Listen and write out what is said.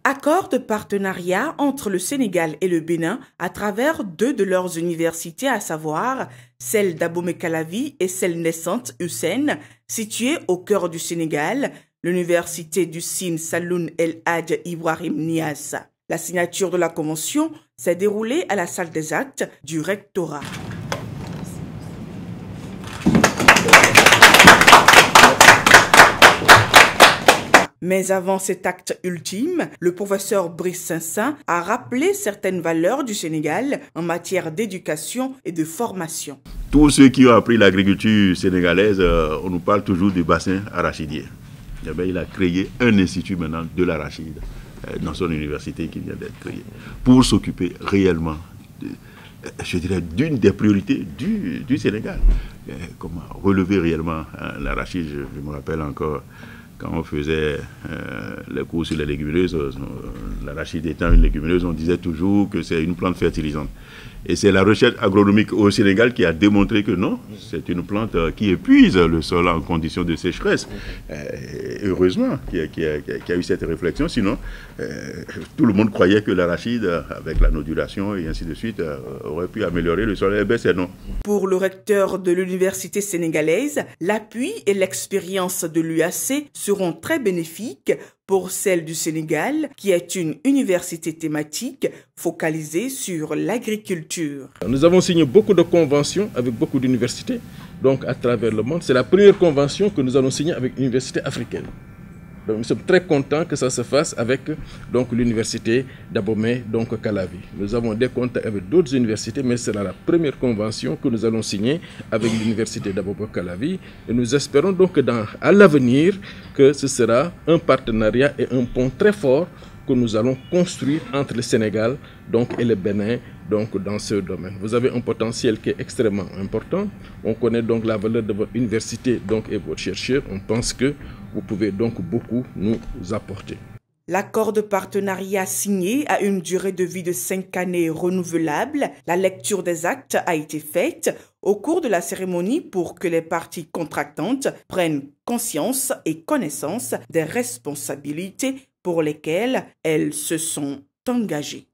Accord de partenariat entre le Sénégal et le Bénin à travers deux de leurs universités, à savoir celle d'Abomey-Calavi et celle naissante Hussein, située au cœur du Sénégal, l'université du Sine Saloun El Hadj Ibrahim Niass. La signature de la convention s'est déroulée à la salle des actes du rectorat. Mais avant cet acte ultime, le professeur Brice Saint-Saëns a rappelé certaines valeurs du Sénégal en matière d'éducation et de formation. Tous ceux qui ont appris l'agriculture sénégalaise, on nous parle toujours du bassin arachidien. Eh bien, il a créé un institut maintenant de l'arachide dans son université qui vient d'être créée pour s'occuper réellement, je dirais, d'une des priorités du Sénégal. Comment relever réellement l'arachide. Je me rappelle encore quand on faisait les cours sur les légumineuses, l'arachide étant une légumineuse, on disait toujours que c'est une plante fertilisante. Et c'est la recherche agronomique au Sénégal qui a démontré que non, c'est une plante qui épuise le sol en conditions de sécheresse. Heureusement qu'il y a eu cette réflexion, sinon tout le monde croyait que l'arachide, avec la nodulation et ainsi de suite, aurait pu améliorer le sol. Eh bien, c'est non. Pour le recteur de l'université sénégalaise, l'appui et l'expérience de l'UAC seront très bénéfiques pour celle du Sénégal, qui est une université thématique focalisée sur l'agriculture. Nous avons signé beaucoup de conventions avec beaucoup d'universités, donc à travers le monde. C'est la première convention que nous allons signer avec une université africaine. Donc nous sommes très contents que ça se fasse avec l'université d'Abomey-Calavi. Nous avons des contacts avec d'autres universités, mais c'est la première convention que nous allons signer avec l'université d'Abomey-Calavi. Et nous espérons donc à l'avenir que ce sera un partenariat et un pont très fort que nous allons construire entre le Sénégal et le Bénin dans ce domaine. Vous avez un potentiel qui est extrêmement important. On connaît donc la valeur de votre université et votre chercheur. On pense que vous pouvez beaucoup nous apporter. L'accord de partenariat signé a une durée de vie de 5 années renouvelable. La lecture des actes a été faite au cours de la cérémonie pour que les parties contractantes prennent conscience et connaissance des responsabilités pour lesquelles elles se sont engagées.